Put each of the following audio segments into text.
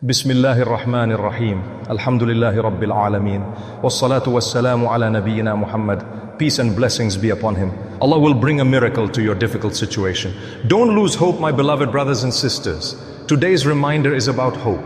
Bismillahir Rahmanir Rahim. Alhamdulillahi Rabbil Alameen. Wassalatu wassalamu ala nabiyyina Muhammad. Peace and blessings be upon him. Allah will bring a miracle to your difficult situation. Don't lose hope, my beloved brothers and sisters. Today's reminder is about hope.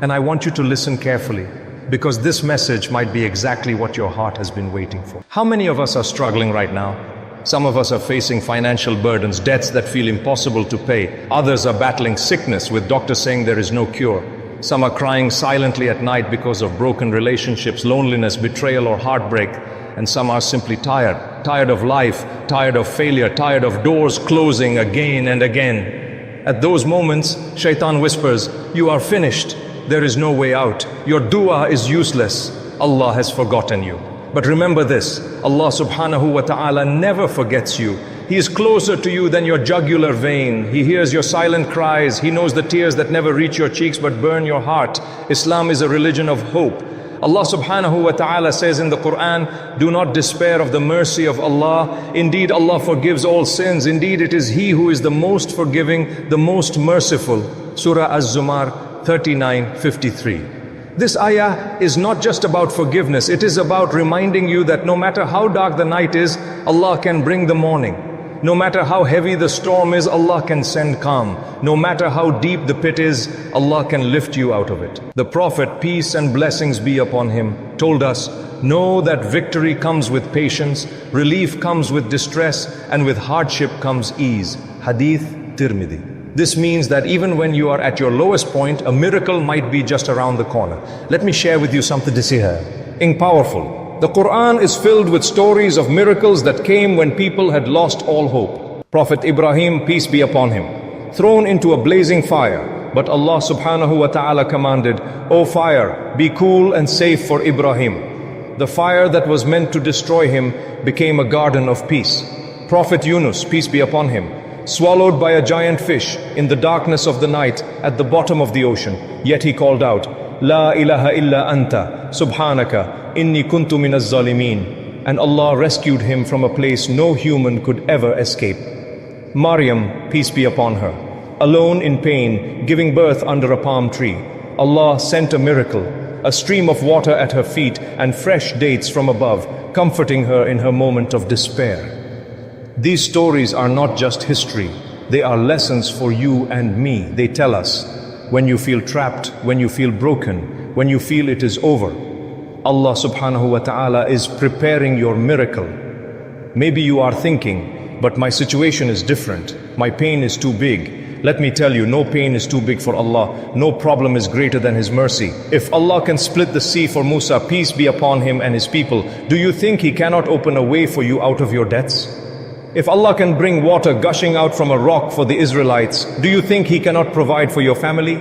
And I want you to listen carefully, because this message might be exactly what your heart has been waiting for. How many of us are struggling right now? Some of us are facing financial burdens, debts that feel impossible to pay. Others are battling sickness with doctors saying there is no cure. Some are crying silently at night because of broken relationships, loneliness, betrayal, or heartbreak. And some are simply tired of life, tired of failure, tired of doors closing again and again. At those moments, Shaitan whispers, "You are finished. There is no way out. Your dua is useless. Allah has forgotten you." But remember this, Allah subhanahu wa ta'ala never forgets you. He is closer to you than your jugular vein. He hears your silent cries. He knows the tears that never reach your cheeks but burn your heart. Islam is a religion of hope. Allah subhanahu wa ta'ala says in the Quran, "Do not despair of the mercy of Allah. Indeed, Allah forgives all sins. Indeed, it is He who is the most forgiving, the most merciful." Surah Az-Zumar 39:53. This ayah is not just about forgiveness. It is about reminding you that no matter how dark the night is, Allah can bring the morning. No matter how heavy the storm is, Allah can send calm. No matter how deep the pit is, Allah can lift you out of it. The Prophet, peace and blessings be upon him, told us, "Know that victory comes with patience, relief comes with distress, and with hardship comes ease." Hadith Tirmidhi. This means that even when you are at your lowest point, a miracle might be just around the corner. Let me share with you something to see here. Powerful. The Quran is filled with stories of miracles that came when people had lost all hope. Prophet Ibrahim, peace be upon him, thrown into a blazing fire. But Allah subhanahu wa ta'ala commanded, "O fire, be cool and safe for Ibrahim." The fire that was meant to destroy him became a garden of peace. Prophet Yunus, peace be upon him, swallowed by a giant fish in the darkness of the night at the bottom of the ocean. Yet he called out, "La ilaha illa anta, subhanaka, inni kuntu minaz zalimin." And Allah rescued him from a place no human could ever escape. Maryam, peace be upon her, alone in pain, giving birth under a palm tree. Allah sent a miracle, a stream of water at her feet and fresh dates from above, comforting her in her moment of despair. These stories are not just history, they are lessons for you and me. They tell us, when you feel trapped, when you feel broken, when you feel it is over, Allah subhanahu wa ta'ala is preparing your miracle. Maybe you are thinking, but my situation is different. My pain is too big. Let me tell you, no pain is too big for Allah. No problem is greater than His mercy. If Allah can split the sea for Musa, peace be upon him and his people, do you think He cannot open a way for you out of your debts? If Allah can bring water gushing out from a rock for the Israelites, do you think He cannot provide for your family?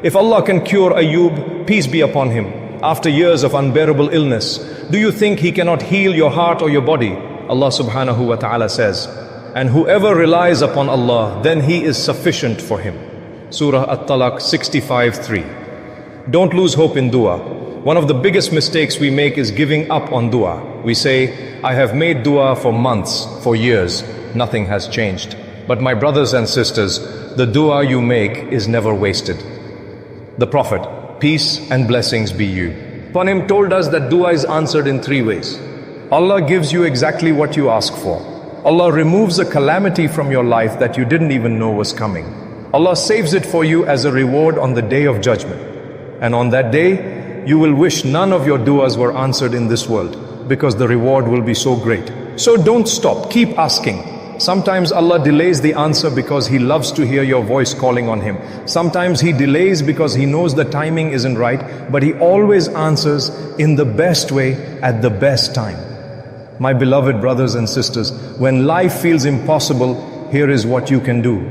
If Allah can cure Ayub, peace be upon him, after years of unbearable illness, do you think He cannot heal your heart or your body? Allah subhanahu wa ta'ala says, "And whoever relies upon Allah, then He is sufficient for him." Surah At-Talaq 65:3. Don't lose hope in dua. One of the biggest mistakes we make is giving up on dua. We say, "I have made dua for months, for years, nothing has changed." But my brothers and sisters, the dua you make is never wasted. The Prophet, peace and blessings be upon him, told us that dua is answered in three ways. Allah gives you exactly what you ask for. Allah removes a calamity from your life that you didn't even know was coming. Allah saves it for you as a reward on the day of judgment. And on that day, you will wish none of your duas were answered in this world, because the reward will be so great. So don't stop, keep asking. Sometimes Allah delays the answer because He loves to hear your voice calling on Him. Sometimes He delays because He knows the timing isn't right, but He always answers in the best way at the best time. My beloved brothers and sisters, when life feels impossible, here is what you can do.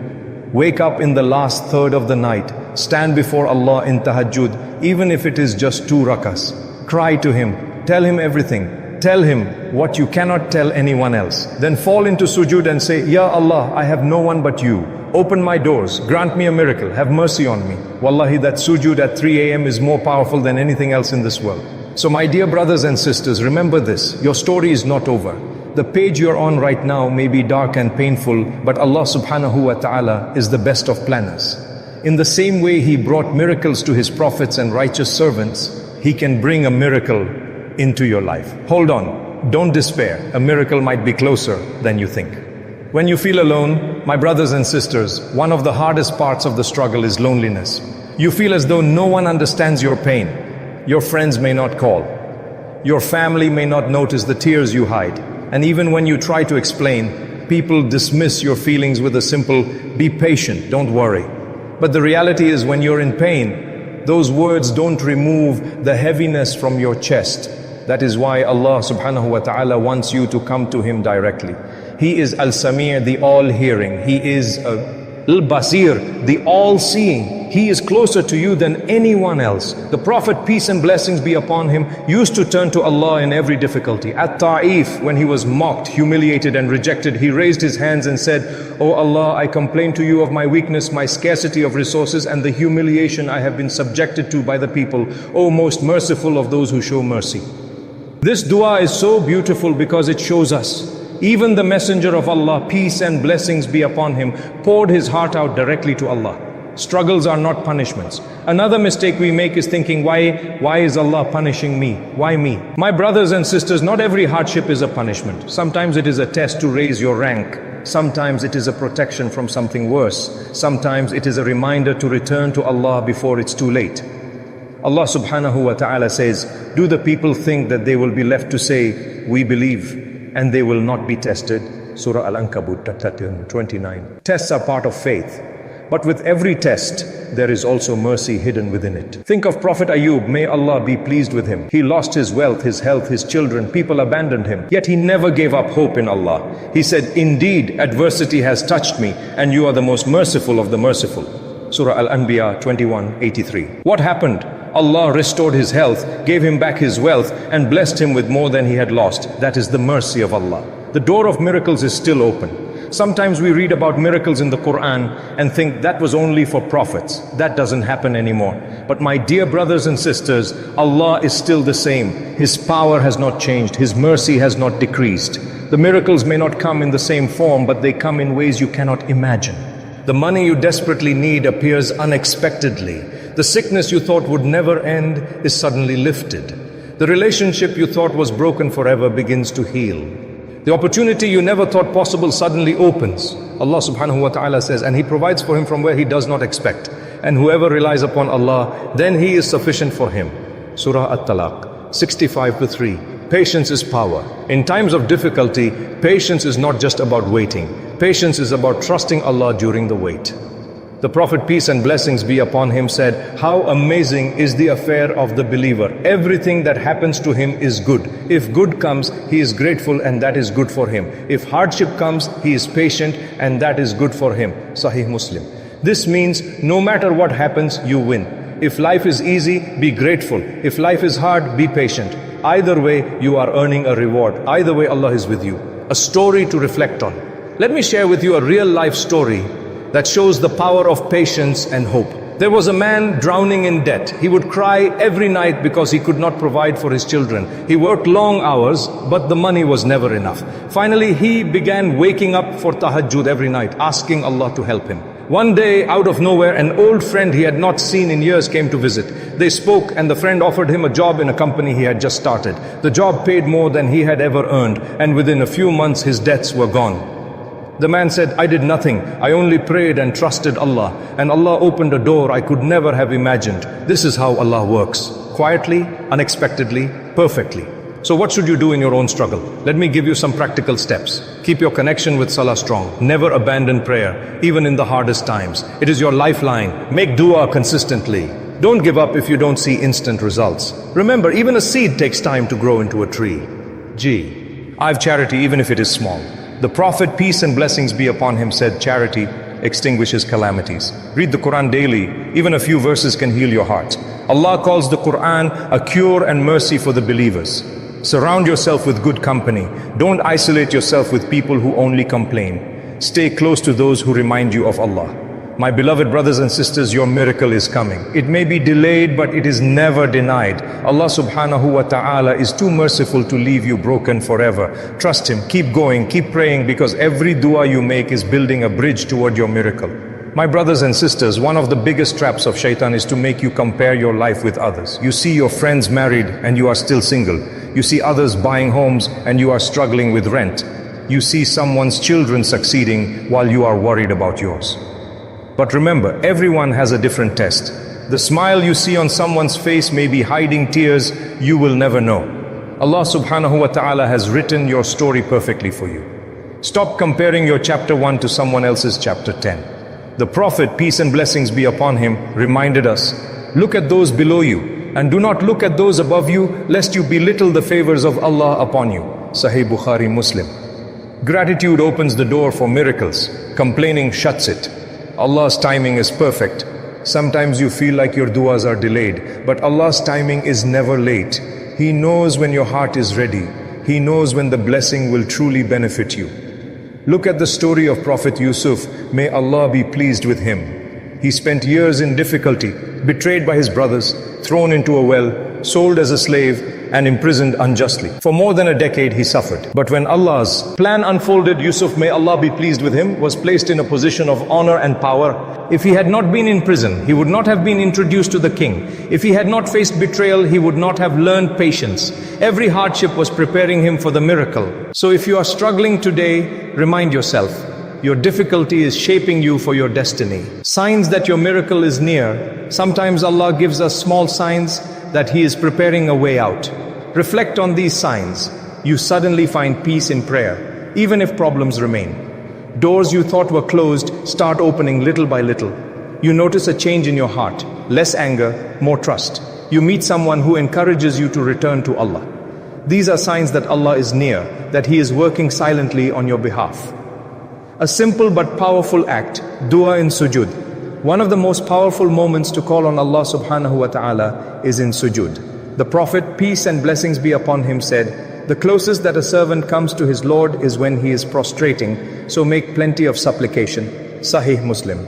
Wake up in the last third of the night. Stand before Allah in tahajjud, even if it is just 2 rakas. Cry to Him. Tell Him everything. Tell Him what you cannot tell anyone else. Then fall into sujood and say, "Ya Allah, I have no one but You. Open my doors. Grant me a miracle. Have mercy on me." Wallahi, that sujood at 3 a.m. is more powerful than anything else in this world. So my dear brothers and sisters, remember this. Your story is not over. The page you're on right now may be dark and painful, but Allah subhanahu wa ta'ala is the best of planners. In the same way He brought miracles to His prophets and righteous servants, He can bring a miracle into your life. Hold on, don't despair. A miracle might be closer than you think. When you feel alone, my brothers and sisters, one of the hardest parts of the struggle is loneliness. You feel as though no one understands your pain. Your friends may not call. Your family may not notice the tears you hide. And even when you try to explain, people dismiss your feelings with a simple, "Be patient, don't worry." But the reality is, when you're in pain, those words don't remove the heaviness from your chest. That is why Allah subhanahu wa ta'ala wants you to come to Him directly. He is Al-Sami', the all-hearing. He is Al-Basir, the all-seeing. He is closer to you than anyone else. The Prophet, peace and blessings be upon him, used to turn to Allah in every difficulty. At Ta'if, when he was mocked, humiliated and rejected, he raised his hands and said, "O Allah, I complain to you of my weakness, my scarcity of resources, and the humiliation I have been subjected to by the people. O most merciful of those who show mercy." This dua is so beautiful because it shows us even the Messenger of Allah, peace and blessings be upon him, poured his heart out directly to Allah. Struggles are not punishments. Another mistake we make is thinking, why is Allah punishing me? Why me? My brothers and sisters, not every hardship is a punishment. Sometimes it is a test to raise your rank. Sometimes it is a protection from something worse. Sometimes it is a reminder to return to Allah before it's too late. Allah subhanahu wa ta'ala says, "Do the people think that they will be left to say, 'We believe,' and they will not be tested?" Surah Al-Ankabut 29. Tests are part of faith. But with every test, there is also mercy hidden within it. Think of Prophet Ayub, may Allah be pleased with him. He lost his wealth, his health, his children, people abandoned him. Yet he never gave up hope in Allah. He said, "Indeed, adversity has touched me, and you are the most merciful of the merciful." Surah Al-Anbiya 21:83. What happened? Allah restored his health, gave him back his wealth, and blessed him with more than he had lost. That is the mercy of Allah. The door of miracles is still open. Sometimes we read about miracles in the Quran and think that was only for prophets. That doesn't happen anymore. But my dear brothers and sisters, Allah is still the same. His power has not changed. His mercy has not decreased. The miracles may not come in the same form, but they come in ways you cannot imagine. The money you desperately need appears unexpectedly. The sickness you thought would never end is suddenly lifted. The relationship you thought was broken forever begins to heal. The opportunity you never thought possible suddenly opens. Allah subhanahu wa ta'ala says, and He provides for him from where he does not expect. And whoever relies upon Allah, then He is sufficient for him. Surah At-Talaq 65:3. Patience is power. In times of difficulty, patience is not just about waiting. Patience is about trusting Allah during the wait. The Prophet, peace and blessings be upon him, said, "How amazing is the affair of the believer. Everything that happens to him is good. If good comes, he is grateful, and that is good for him. If hardship comes, he is patient, and that is good for him." Sahih Muslim. This means no matter what happens, you win. If life is easy, be grateful. If life is hard, be patient. Either way, you are earning a reward. Either way, Allah is with you. A story to reflect on. Let me share with you a real life story that shows the power of patience and hope. There was a man drowning in debt. He would cry every night because he could not provide for his children. He worked long hours, but the money was never enough. Finally, he began waking up for tahajjud every night, asking Allah to help him. One day, out of nowhere, an old friend he had not seen in years came to visit. They spoke, and the friend offered him a job in a company he had just started. The job paid more than he had ever earned, and within a few months his debts were gone. The man said, "I did nothing. I only prayed and trusted Allah. And Allah opened a door I could never have imagined." This is how Allah works. Quietly, unexpectedly, perfectly. So what should you do in your own struggle? Let me give you some practical steps. Keep your connection with Salah strong. Never abandon prayer, even in the hardest times. It is your lifeline. Make dua consistently. Don't give up if you don't see instant results. Remember, even a seed takes time to grow into a tree. I have charity even if it is small. The Prophet, peace and blessings be upon him, said, "Charity extinguishes calamities." Read the Quran daily. Even a few verses can heal your heart. Allah calls the Quran a cure and mercy for the believers. Surround yourself with good company. Don't isolate yourself with people who only complain. Stay close to those who remind you of Allah. My beloved brothers and sisters, your miracle is coming. It may be delayed, but it is never denied. Allah subhanahu wa ta'ala is too merciful to leave you broken forever. Trust Him, keep going, keep praying, because every dua you make is building a bridge toward your miracle. My brothers and sisters, one of the biggest traps of shaitan is to make you compare your life with others. You see your friends married and you are still single. You see others buying homes and you are struggling with rent. You see someone's children succeeding while you are worried about yours. But remember, everyone has a different test. The smile you see on someone's face may be hiding tears you will never know. Allah subhanahu wa ta'ala has written your story perfectly for you. Stop comparing your chapter 1 to someone else's chapter 10. The Prophet, peace and blessings be upon him, reminded us, look at those below you and do not look at those above you, lest you belittle the favors of Allah upon you. Sahih Bukhari, Muslim. Gratitude opens the door for miracles. Complaining shuts it. Allah's timing is perfect. Sometimes you feel like your du'as are delayed, but Allah's timing is never late. He knows when your heart is ready. He knows when the blessing will truly benefit you. Look at the story of Prophet Yusuf. May Allah be pleased with him. He spent years in difficulty, betrayed by his brothers, thrown into a well, sold as a slave, and imprisoned unjustly. For more than a decade he suffered. But when Allah's plan unfolded, Yusuf, may Allah be pleased with him, was placed in a position of honor and power. If he had not been in prison, he would not have been introduced to the king. If he had not faced betrayal, he would not have learned patience. Every hardship was preparing him for the miracle. So if you are struggling today, remind yourself, your difficulty is shaping you for your destiny. Signs that your miracle is near. Sometimes Allah gives us small signs that He is preparing a way out. Reflect on these signs. You suddenly find peace in prayer, even if problems remain. Doors you thought were closed start opening little by little. You notice a change in your heart, less anger, more trust. You meet someone who encourages you to return to Allah. These are signs that Allah is near, that He is working silently on your behalf. A simple but powerful act, dua in sujud. One of the most powerful moments to call on Allah subhanahu wa ta'ala is in sujud. The Prophet, peace and blessings be upon him, said, the closest that a servant comes to his Lord is when he is prostrating, so make plenty of supplication. Sahih Muslim.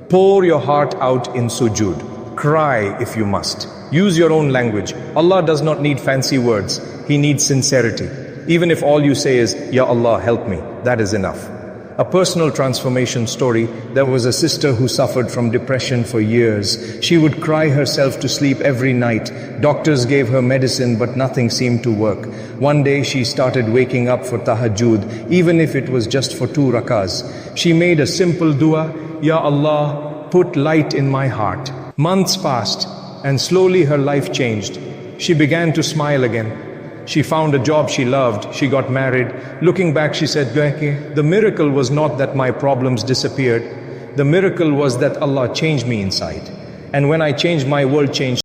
Pour your heart out in sujud. Cry if you must. Use your own language. Allah does not need fancy words. He needs sincerity. Even if all you say is, Ya Allah, help me, that is enough. A personal transformation story. There was a sister who suffered from depression for years. She would cry herself to sleep every night. Doctors gave her medicine, but nothing seemed to work. One day she started waking up for tahajjud, even if it was just for 2 rakahs. She made a simple dua, Ya Allah, put light in my heart. Months passed, and slowly her life changed. She began to smile again. She found a job she loved. She got married. Looking back, she said, the miracle was not that my problems disappeared. The miracle was that Allah changed me inside. And when I changed, my world changed.